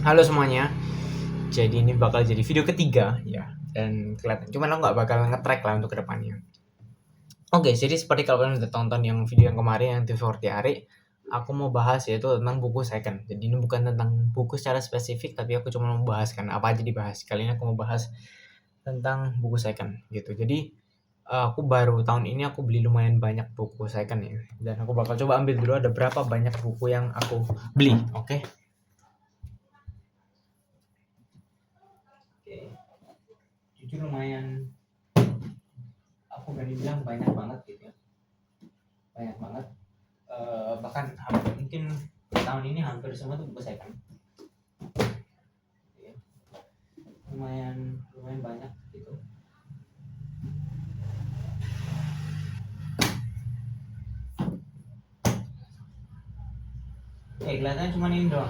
Halo semuanya, jadi ini bakal jadi video ketiga ya, dan kelihatan. Cuman aku nggak bakal nge-track lah untuk kedepannya. Oke, jadi seperti kalau kalian udah tonton yang video yang kemarin yang TV40 hari, aku mau bahas yaitu tentang buku second. Jadi ini bukan tentang buku secara spesifik, tapi aku cuma mau bahas kan apa aja dibahas. Kali ini aku mau bahas tentang buku second gitu. Jadi aku baru tahun ini aku beli lumayan banyak buku second ya, dan aku bakal coba ambil dulu ada berapa banyak buku yang aku beli. Oke. Jujur lumayan, aku berani bilang banyak banget gitu ya, banyak banget. Bahkan mungkin tahun ini hampir semua tuh buku saya kan, lumayan lumayan banyak gitu. Kelihatannya cuma ini doang,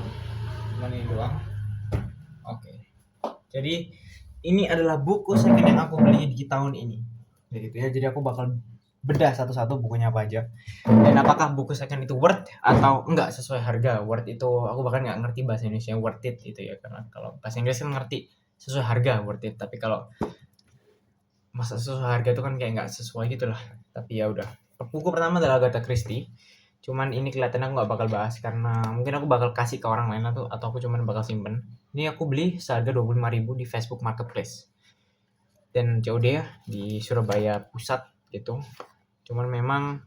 Oke, jadi ini adalah buku second yang aku beli di tahun ini, gitu ya. Jadi aku bakal bedah satu-satu bukunya apa aja, dan apakah buku second itu worth atau enggak sesuai harga. Worth itu aku bahkan nggak ngerti bahasa Indonesia worth it gitu ya, karena kalau bahasa Inggris kan ngerti sesuai harga worth it, tapi kalau masa sesuai harga itu kan kayak nggak sesuai gitu lah. Tapi ya udah, buku pertama adalah Agatha Christie. Cuman ini kelihatan aku nggak bakal bahas karena mungkin aku bakal kasih ke orang lain atau aku cuman bakal simpen. Ini aku beli seharga 25.000 di Facebook Marketplace, dan COD ya di Surabaya Pusat gitu. Cuman memang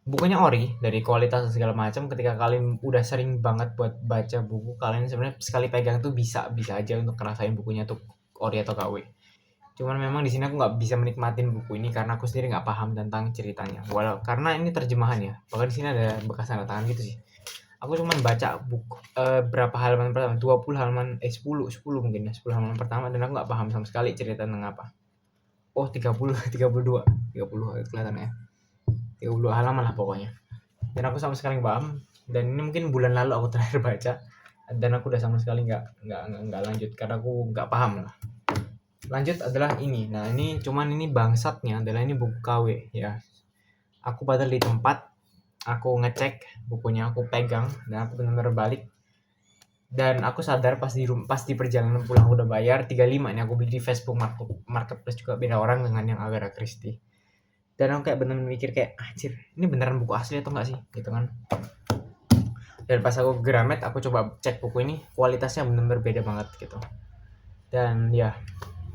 bukunya ori dari kualitas segala macam. Ketika kalian udah sering banget buat baca buku, kalian sebenarnya sekali pegang tuh bisa aja untuk ngerasain bukunya tuh ori atau KW. Cuman memang di sini aku nggak bisa menikmatin buku ini karena aku sendiri nggak paham tentang ceritanya. Walau karena ini terjemahan ya, bahkan di sini ada bekas tanda tangan gitu sih. Aku cuma baca buku berapa halaman pertama, 20 halaman, 10 mungkin ya, 10 halaman pertama, dan aku nggak paham sama sekali cerita tentang apa. Oh, 30, 32, 30 kelihatannya. 32 halaman lah pokoknya. Dan aku sama sekali nggak paham. Dan ini mungkin bulan lalu aku terakhir baca, dan aku udah sama sekali nggak lanjut karena aku nggak paham lah. Lanjut adalah ini. Nah, ini bangsatnya adalah ini buku KW ya. Aku padahal di tempat, aku ngecek bukunya, aku pegang, dan aku benar-benar balik. Dan aku sadar pas di perjalanan pulang, aku udah bayar 35. Ini aku beli di Facebook Marketplace juga, beda orang dengan yang Agatha Christie. Dan aku kayak benar-benar mikir kayak, anjir, ini beneran buku asli atau enggak sih? Gitu kan. Dan pas aku Gramet, aku coba cek buku ini, kualitasnya benar-benar beda banget gitu. Dan ya,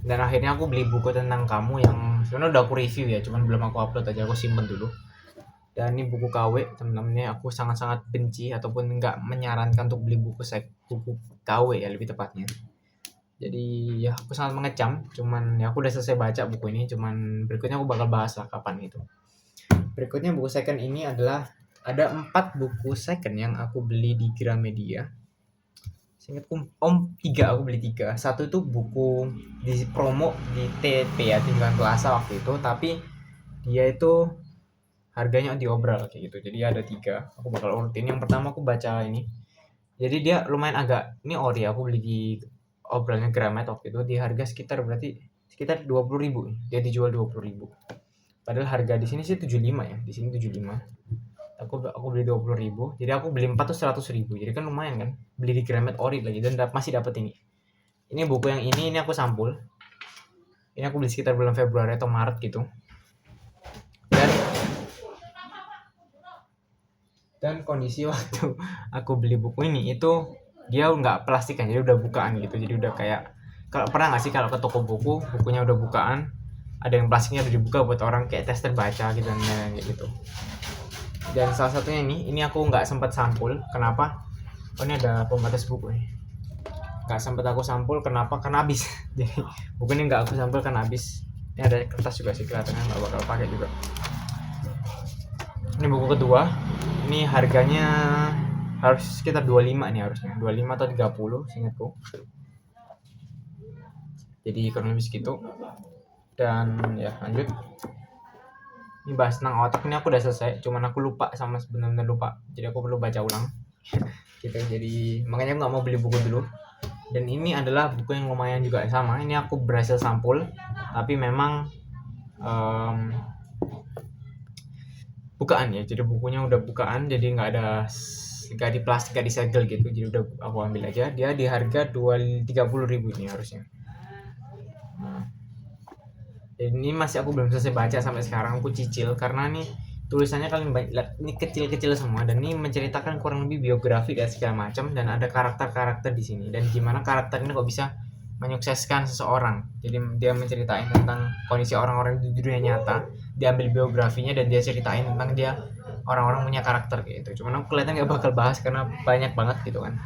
dan akhirnya aku beli buku tentang kamu yang sebenarnya udah aku review ya, cuman belum aku upload aja, aku simpen dulu. Dan ini buku KW, teman-temannya aku sangat-sangat benci ataupun nggak menyarankan untuk beli buku KW ya, lebih tepatnya. Jadi ya aku sangat mengecam, cuman ya aku udah selesai baca buku ini, cuman berikutnya aku bakal bahas lah kapan gitu. Berikutnya buku second ini adalah ada 4 buku second yang aku beli di Gramedia. Seingatku tiga, aku beli 3. Satu itu buku di promo di TP ya, Tinggalan Plaza waktu itu, tapi dia itu harganya diobral kayak gitu. Jadi ada 3, aku bakal urutin. Yang pertama aku baca ini, jadi dia lumayan agak, ini ori, aku beli di obralnya Gramet waktu itu di harga sekitar 20.000. Dia dijual 20.000, padahal harga di sini sih 75 ya, di sini 75. Aku beli 20.000, jadi aku beli 4 tuh 100.000, jadi kan lumayan kan, beli di Gramet ori lagi, dan masih dapat ini buku yang ini aku sampul. Ini aku beli sekitar bulan Februari atau Maret gitu. Dan kondisi waktu aku beli buku ini itu dia nggak plastik kan, jadi udah bukaan gitu. Jadi udah kayak, kalau pernah nggak sih kalau ke toko buku, bukunya udah bukaan, ada yang plastiknya udah dibuka buat orang kayak tester baca gitu dan kayak gitu. Dan salah satunya ini aku nggak sempat sampul. Kenapa? Oh, ini ada pembatas buku nih. Nggak sempat aku sampul, kenapa? Karena habis. Jadi buku ini nggak aku sampul karena habis. Ini ada kertas juga sih, kelihatannya nggak bakal pakai juga. Ini buku kedua. Ini harganya harus sekitar 25 nih, harusnya 25 atau 30 seingatku. Jadi kurang lebih segitu. Dan ya lanjut. Ini bahas tentang otak, ini aku udah selesai, cuman aku lupa, sama benar-benar lupa. Jadi aku perlu baca ulang. Gitu. Jadi makanya aku nggak mau beli buku dulu. Dan ini adalah buku yang lumayan juga sama. Ini aku berhasil sampul, tapi memang bukaan ya, jadi bukunya udah bukaan, jadi nggak ada gak di plastik, gak disegel gitu, jadi udah aku ambil aja. Dia di harga 30.000 ini harusnya. Nah, ini masih aku belum selesai baca sampai sekarang, aku cicil karena nih tulisannya kalian lihat ini kecil-kecil semua, dan ini menceritakan kurang lebih biografi dan segala macam, dan ada karakter-karakter di sini dan gimana karakter ini kok bisa menyukseskan seseorang. Jadi dia menceritain tentang kondisi orang-orang di dunia nyata, diambil biografinya dan dia ceritain tentang dia orang-orang punya karakter gitu. Cuman aku kelihatan nggak bakal bahas karena banyak banget gitu kan.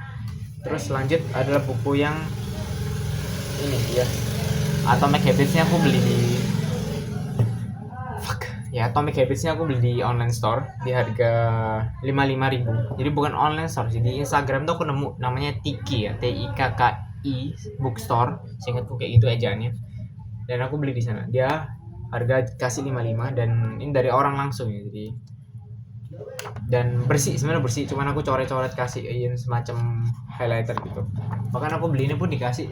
Terus lanjut adalah buku yang ini ya, Atomic Habits-nya aku beli di Atomic Habits-nya aku beli di online store di harga 55.000. Jadi bukan online store sih, di Instagram tuh aku nemu namanya Tiki ya, TIKKI bookstore, seingatku kayak gitu ejaannya. Dan aku beli di sana. Dia harga kasih 55 dan ini dari orang langsung ya. Jadi dan bersih, sebenarnya bersih, cuman aku coret-coret kasihin semacam highlighter gitu. Bahkan aku beli ini pun dikasih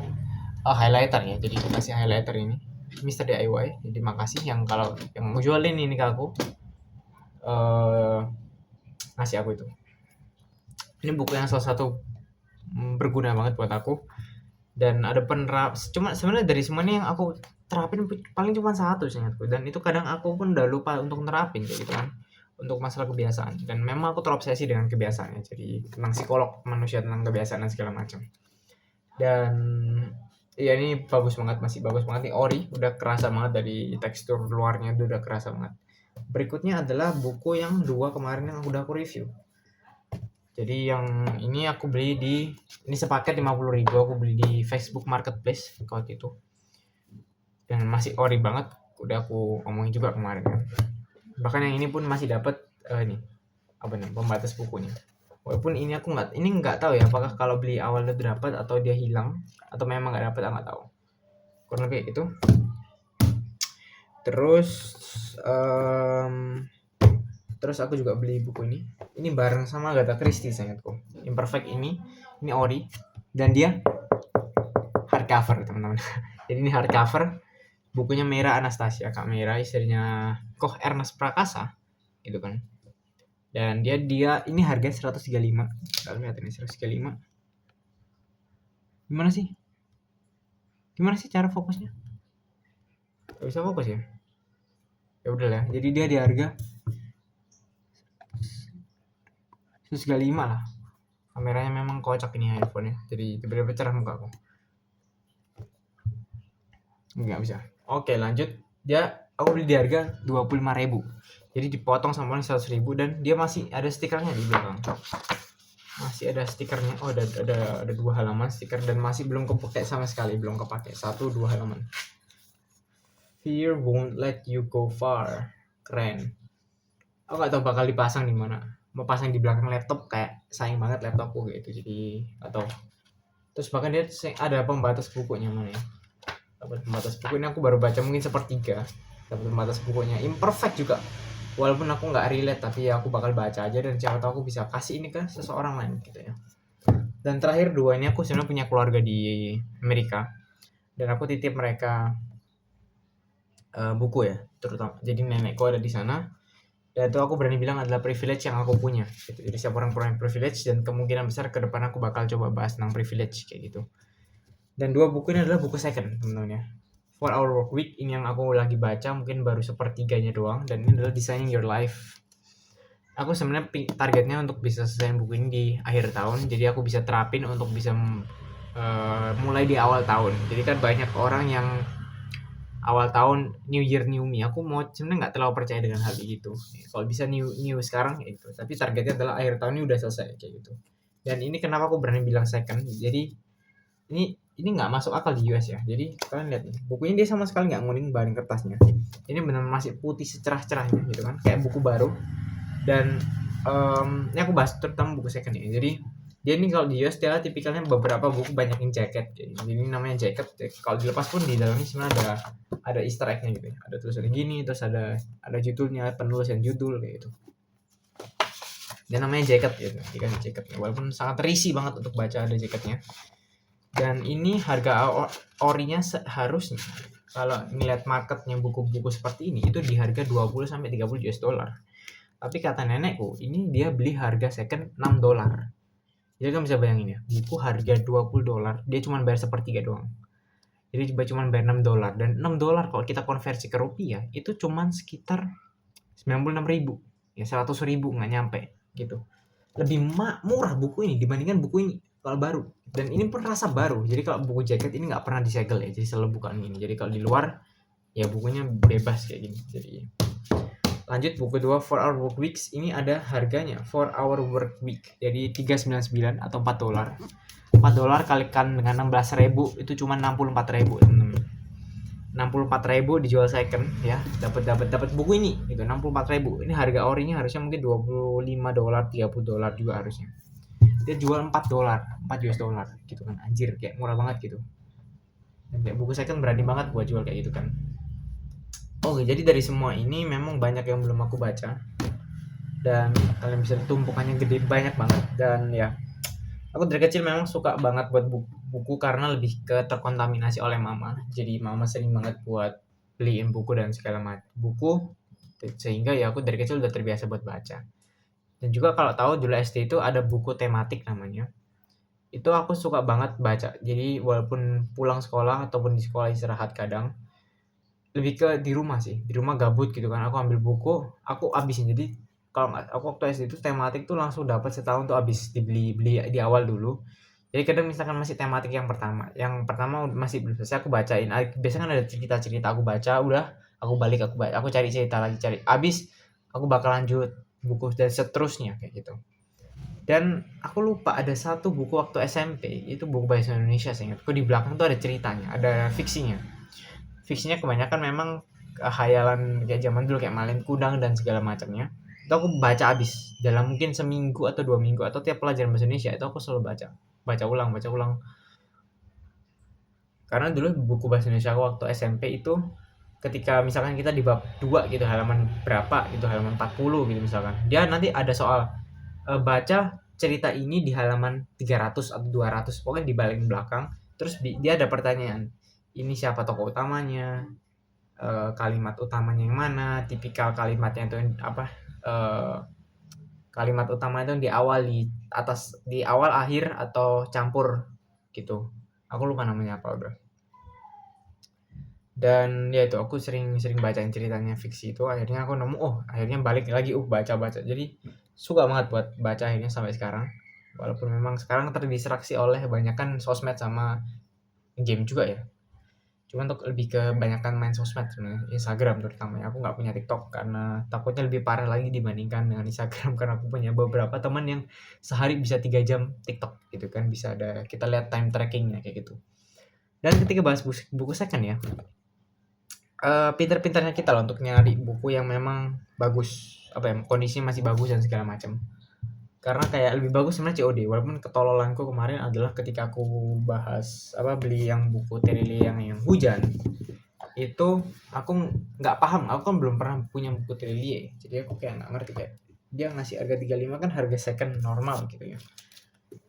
highlighter ya, jadi aku kasih highlighter ini Mr. DIY. Jadi makasih yang kalau yang mau jualin ini ke aku ngasih aku itu. Ini buku yang salah satu berguna banget buat aku, dan ada cuma sebenarnya dari semuanya yang aku terapin paling cuma satu seingatku, dan itu kadang aku pun udah lupa untuk nerapin kayak gitu kan, untuk masalah kebiasaan. Dan memang aku terobsesi dengan kebiasaannya, jadi tentang psikolog manusia, tentang kebiasaan dan segala macam. Dan ya ini bagus banget, masih bagus banget nih, ori, udah kerasa banget dari tekstur luarnya, udah kerasa banget. Berikutnya adalah buku yang dua kemarin yang udah aku review. Jadi yang ini aku beli ini sepaket 50.000, aku beli di Facebook Marketplace waktu itu. Dan masih ori banget, udah aku omongin juga kemarin kan. Bahkan yang ini pun masih dapat ini apa nih, pembatas bukunya. Walaupun ini aku nggak tahu ya apakah kalau beli awal udah dapat atau dia hilang atau memang nggak dapat, nggak tahu. Kurang lebih itu. Terus aku juga beli buku ini bareng sama Agatha Christie sangatku. Imperfect ini ori, dan dia hardcover teman-teman. Jadi ini hardcover, bukunya Mera Anastasia, Kak Mera, istrinya Koh Ernest Prakasa gitu kan. Dan dia ini harga 135. Kita lihat ini 135. Gimana sih cara fokusnya? Gak bisa fokus ya? Ya udahlah. Jadi dia di harga 135 lah. Kameranya memang kocak ini handphonenya. Jadi tiba-tiba cerah muka aku. Nggak bisa. Oke, lanjut. Aku beli di harga 25.000. Jadi dipotong sama 100.000, dan dia masih ada stikernya di belakang. Masih ada stikernya. Oh, ada 2 halaman stiker, dan masih belum kepake sama sekali, belum kepake. 1-2 halaman. Fear won't let you go far. Keren. Aku nggak tahu bakal dipasang di mana. Mau pasang di belakang laptop, kayak sayang banget laptopku gitu. Jadi atau terus bahkan dia ada pembatas bukunya mana ya. Dapat pembatas buku ini aku baru baca mungkin sepertiga. Dapat pembatas bukunya imperfect juga. Walaupun aku nggak relate, tapi ya aku bakal baca aja, dan siapa tahu aku bisa kasih ini ke seseorang lain gitu ya. Dan terakhir 2 ini aku sebenarnya punya keluarga di Amerika, dan aku titip mereka buku ya, terutama. Jadi nenekku ada di sana, dan itu aku berani bilang adalah privilege yang aku punya gitu. Jadi setiap orang punya privilege, dan kemungkinan besar ke depan aku bakal coba bahas tentang privilege kayak gitu. Dan 2 buku ini adalah buku second teman-teman ya. 4 Hour Work Week ini yang aku lagi baca, mungkin baru sepertiganya doang, dan ini adalah Designing Your Life. Aku sebenarnya targetnya untuk bisa selesai buku ini di akhir tahun, jadi aku bisa terapin untuk bisa mulai di awal tahun. Jadi kan banyak orang yang awal tahun New Year New Me, aku mau sebenarnya nggak terlalu percaya dengan hal itu. Kalau bisa new sekarang ya itu, tapi targetnya adalah akhir tahun ini udah selesai kayak gitu. Dan ini kenapa aku berani bilang second, jadi ini nggak masuk akal di US ya. Jadi kalian lihat nih, bukunya dia sama sekali nggak nguning bahan kertasnya. Ini benar masih putih secerah-cerahnya gitu kan, kayak buku baru. Dan ini aku bahas terutama buku second ini. Jadi dia ini kalau di US dia tipikalnya beberapa buku banyak yang jaket. Jadi ini namanya jaket. Kalau dilepas pun di dalamnya sebenarnya ada Easter egg-nya gitu ya. Ada tulisan gini, terus ada judulnya, penulisan judul kayak gitu. Dia namanya jaket gitu, dikasih jaket. Walaupun sangat risih banget untuk baca ada jaketnya. Dan ini harga orinya seharusnya kalau ngeliat marketnya buku-buku seperti ini itu di harga 20-30 US dollar. Tapi kata nenekku, ini dia beli harga second $6. Jadi kamu bisa bayangin ya, buku harga $20, dia cuma bayar sepertiga doang. Jadi cuma bayar $6, dan $6 kalau kita konversi ke rupiah itu cuma sekitar 96.000, ya 100.000 nggak nyampe gitu. Lebih murah buku ini dibandingkan buku ini kalau baru, dan ini pun rasa baru. Jadi kalau buku jaket ini nggak pernah disegel ya, jadi selalu bukaan ini. Jadi kalau di luar ya bukunya bebas kayak gini. Jadi lanjut buku kedua, 4 Hour Work Weeks. Ini ada harganya 4 Hour Work Week, jadi $3.99 atau $4. $4 kalikan dengan 16.000 itu cuma 64.000, teman-teman. 64.000 dijual second ya, dapat buku ini gitu. 64.000 ini harga orinya harusnya mungkin $25, $30 juga harusnya. Dia jual $4, $4 gitu kan, anjir, kayak murah banget gitu. Dan kayak buku second berani banget buat jual kayak gitu kan. Oke, jadi dari semua ini memang banyak yang belum aku baca, dan kalian bisa tumpukannya gede banyak banget. Dan ya, aku dari kecil memang suka banget buat buku karena lebih ke terkontaminasi oleh mama. Jadi mama sering banget buat beliin buku dan segala macam buku, sehingga ya aku dari kecil udah terbiasa buat baca. Dan juga kalau tahu dulu SD itu ada buku tematik namanya. Itu aku suka banget baca. Jadi walaupun pulang sekolah ataupun di sekolah istirahat, kadang lebih ke di rumah sih, di rumah gabut gitu kan, aku ambil buku, aku abisin. Jadi kalau nggak, aku waktu SD itu tematik tuh langsung dapat setahun tuh habis, beli di awal dulu. Jadi kadang misalkan masih tematik yang pertama masih belum selesai, aku bacain. Biasanya kan ada cerita-cerita, aku baca udah, aku balik, aku cari cerita lagi, cari habis, aku bakal lanjut buku dan seterusnya kayak gitu. Dan aku lupa ada satu buku waktu SMP, itu buku bahasa Indonesia sih, aku di belakang tuh ada ceritanya, ada fiksinya kebanyakan memang khayalan kayak zaman dulu, kayak Malin Kundang dan segala macamnya. Itu aku baca habis dalam mungkin seminggu atau 2 minggu, atau tiap pelajaran bahasa Indonesia itu aku selalu baca ulang. Karena dulu buku bahasa Indonesia aku waktu SMP itu, ketika misalkan kita di bab 2 gitu, halaman berapa gitu, halaman 40 gitu misalkan, dia nanti ada soal baca cerita ini di halaman 300 atau 200, pokoknya di balik belakang. Terus dia ada pertanyaan, ini siapa tokoh utamanya, kalimat utamanya yang mana, tipikal kalimatnya itu apa, kalimat utama itu di awal, di awal, akhir, atau campur gitu. Aku lupa namanya apa udah. Dan ya itu, aku sering bacain ceritanya fiksi itu, akhirnya aku nemu, akhirnya balik lagi baca. Jadi suka banget buat baca akhirnya sampai sekarang. Walaupun memang sekarang terdistraksi oleh kebanyakan sosmed sama game juga ya. Cuman untuk lebih ke banyakan main sosmed sebenarnya, Instagram terutama. Aku nggak punya TikTok karena takutnya lebih parah lagi dibandingkan dengan Instagram, karena aku punya beberapa teman yang sehari bisa 3 jam TikTok gitu kan, bisa ada, kita lihat time trackingnya kayak gitu. Dan ketika bahas buku second ya, pintar-pintarnya kita lah untuk nyari buku yang memang bagus, apa ya, kondisinya masih bagus dan segala macam. Karena kayak lebih bagus sebenarnya COD. Walaupun ketololanku kemarin adalah ketika aku beli yang buku Terelie yang hujan, itu aku nggak paham, aku kan belum pernah punya buku Terelie, jadi aku kayak nggak ngerti, kayak dia ngasih harga 35 kan harga second normal gitu ya.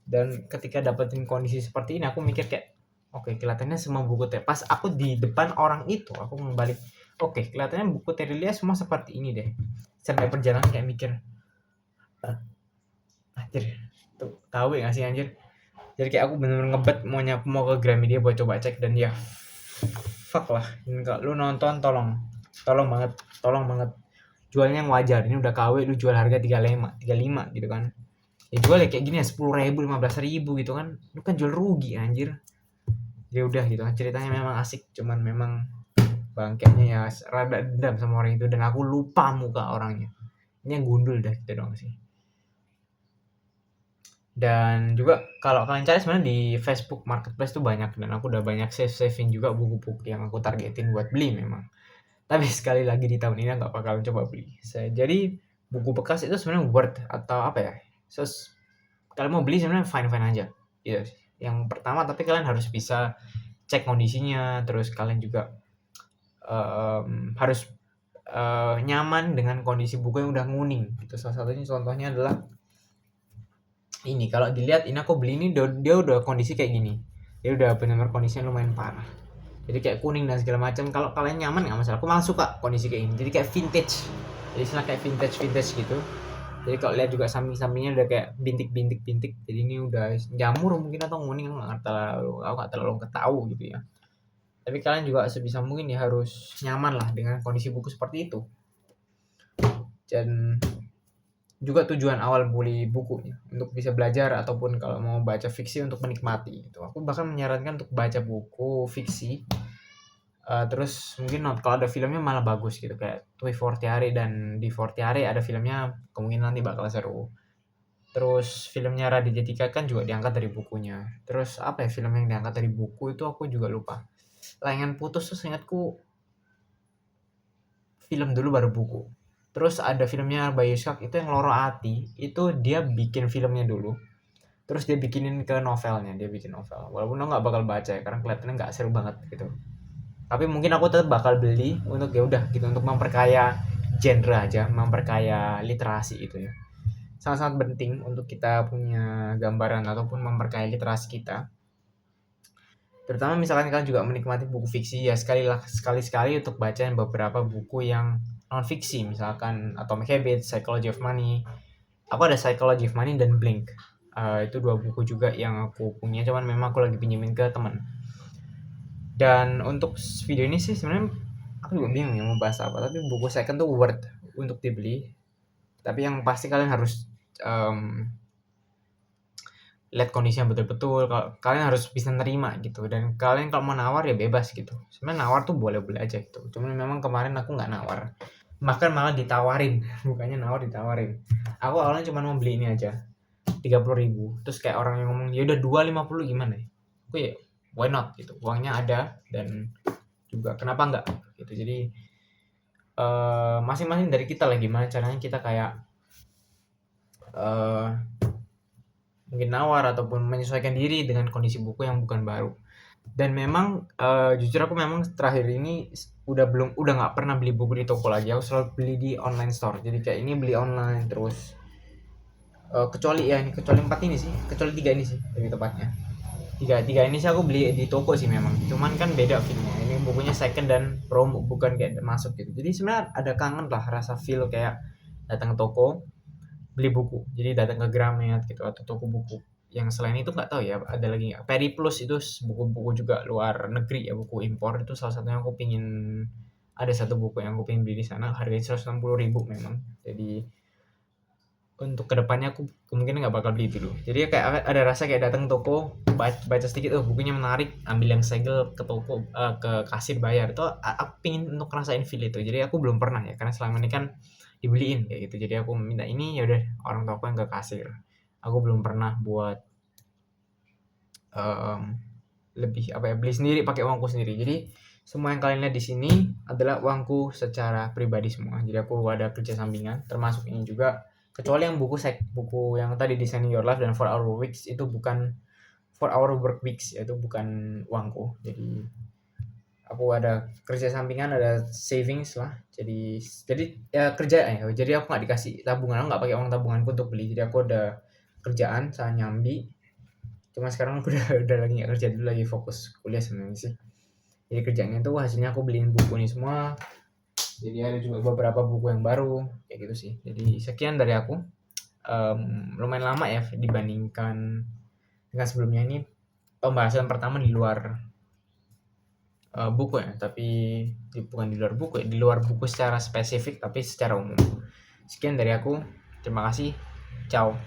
Dan ketika dapetin kondisi seperti ini, aku mikir kayak, oke, kelihatannya semua buku pas aku di depan orang itu, aku membalik, oke, kelihatannya buku Terelie semua seperti ini deh. Sampai perjalanan kayak mikir, anjir, tuh tahu ya nggak sih anjir. Jadi kayak aku bener-bener ngebet mau ke Gramedia buat coba cek, dan ya fuck lah, kalau lu nonton tolong banget jualnya yang wajar. Ini udah KW lu jual harga 35 gitu kan, ya jual ya kayak gini ya, 10.000 15.000 gitu kan, lu kan jual rugi anjir. Ya udah gitu kan, ceritanya memang asik, cuman memang bangkainya ya rada dendam sama orang itu, dan aku lupa muka orangnya. Ini yang gundul dah gitu doang sih. Dan juga kalau kalian cari sebenarnya di Facebook Marketplace tuh banyak, dan aku udah banyak saving juga buku-buku yang aku targetin buat beli memang. Tapi sekali lagi di tahun ini nggak bakal coba beli. Jadi buku bekas itu sebenarnya worth atau apa ya? Kalian mau beli sebenarnya fine aja. Gitu sih. Yang pertama, tapi kalian harus bisa cek kondisinya, terus kalian juga harus nyaman dengan kondisi buku yang udah nguning. Itu salah satunya, contohnya adalah ini. Kalau dilihat, ini aku beli ini dia udah kondisi kayak gini, dia udah benar-benar kondisinya lumayan parah. jadi kayak kuning dan segala macam. Kalau kalian nyaman nggak masalah, aku malah suka kondisi kayak ini, jadi kayak vintage, jadi istilah kayak vintage gitu. Jadi kalau lihat juga samping-sampingnya udah kayak bintik-bintik, jadi ini udah jamur mungkin atau kuning, aku nggak terlalu ketahu gitu ya. Tapi kalian juga sebisa mungkin ya harus nyaman lah dengan kondisi buku seperti itu. Dan juga tujuan awal beli buku ya, untuk bisa belajar ataupun kalau mau baca fiksi untuk menikmati gitu. Aku bahkan menyarankan untuk baca buku fiksi, terus mungkin kalau ada filmnya malah bagus gitu, kayak Tui Fortiare dan Di Fortiare ada filmnya, kemungkinan nanti bakal seru. Terus filmnya Raditya Dika kan juga diangkat dari bukunya. Terus apa ya film yang diangkat dari buku itu aku juga lupa. Layangan Putus tuh seingatku film dulu baru buku. Terus ada filmnya Bayu Skak itu yang Loro Ati, itu dia bikin filmnya dulu. Terus dia bikinin ke novelnya, dia bikin novel. Walaupun aku nggak bakal baca ya, karena kelihatannya nggak seru banget gitu. Tapi mungkin aku tetap bakal beli untuk ya udah gitu, untuk memperkaya genre aja, memperkaya literasi itu ya. Sangat-sangat penting untuk kita punya gambaran ataupun memperkaya literasi kita. Terutama misalkan kalian juga menikmati buku fiksi ya, sekali-sekali untuk baca beberapa buku yang non fiksi, misalkan Atomic Habits, Psychology of Money. Aku ada Psychology of Money dan Blink. Itu 2 buku juga yang aku punya, cuman memang aku lagi pinjemin ke teman. Dan untuk video ini sih sebenarnya aku juga bingung ya mau bahas apa, tapi buku second tuh worth untuk dibeli. Tapi yang pasti kalian harus lihat kondisinya betul-betul, kalau kalian harus bisa nerima gitu, dan kalian kalau mau nawar ya bebas gitu. Sebenarnya nawar tuh boleh-boleh aja gitu, cuman memang kemarin aku nggak nawar, bahkan malah ditawarin bukannya nawar, ditawarin. Aku awalnya cuma mau beli ini aja 30.000, terus kayak orang yang ngomong ya udah 250 gimana ya, aku ya why not gitu, uangnya ada dan juga kenapa enggak gitu. Jadi masing-masing dari kita lah gimana caranya kita kayak mungkin nawar ataupun menyesuaikan diri dengan kondisi buku yang bukan baru. Dan memang jujur aku memang terakhir ini udah nggak pernah beli buku di toko lagi, aku selalu beli di online store. Jadi kayak ini beli online terus, kecuali 4 ini sih, kecuali 3 ini sih lebih tepatnya. Tiga ini sih aku beli di toko sih memang, cuman kan beda filmnya, ini bukunya second dan promo, bukan kayak masuk gitu. Jadi sebenarnya ada kangen lah rasa feel kayak datang ke toko beli buku, jadi datang ke Gramet gitu atau toko buku. Yang selain itu nggak tahu ya ada lagi nggak. Periplus itu buku-buku juga luar negeri ya, buku impor, itu salah satunya aku pingin, ada satu buku yang aku pingin beli di sana, harganya 160.000 memang. Jadi untuk kedepannya aku kemungkinan nggak bakal beli dulu. Jadi kayak ada rasa kayak datang toko, baca sedikit, bukunya menarik, ambil yang segel ke toko, ke kasir bayar. Itu aku pingin untuk ngerasain feel itu. Jadi aku belum pernah ya, karena selama ini kan dibeliin kayak gitu. Jadi aku minta ini ya udah orang toko yang ke kasir. Aku belum pernah buat lebih apa ya, beli sendiri pakai uangku sendiri. Jadi semua yang kalian lihat di sini adalah uangku secara pribadi semua. Jadi aku ada kerja sampingan, termasuk ini juga. Kecuali yang buku yang tadi Designing Your Life dan 4 Hour Weeks itu bukan 4 Hour Work Weeks, itu bukan uangku. Jadi aku ada kerja sampingan, ada savings lah. Jadi ya kerja ya. Jadi aku nggak dikasih tabungan, aku nggak pakai uang tabunganku untuk beli. Jadi aku ada kerjaan, saya nyambi. Cuma sekarang aku udah lagi nggak kerja dulu, lagi fokus kuliah sebenarnya sih. Jadi kerjanya tuh hasilnya aku beliin buku ini semua. Jadi ada juga beberapa buku yang baru kayak gitu sih. Jadi sekian dari aku. Lumayan lama ya dibandingkan dengan sebelumnya. Ini pembahasan pertama di luar buku ya, tapi bukan di luar buku ya, di luar buku secara spesifik tapi secara umum. Sekian dari aku, terima kasih, ciao.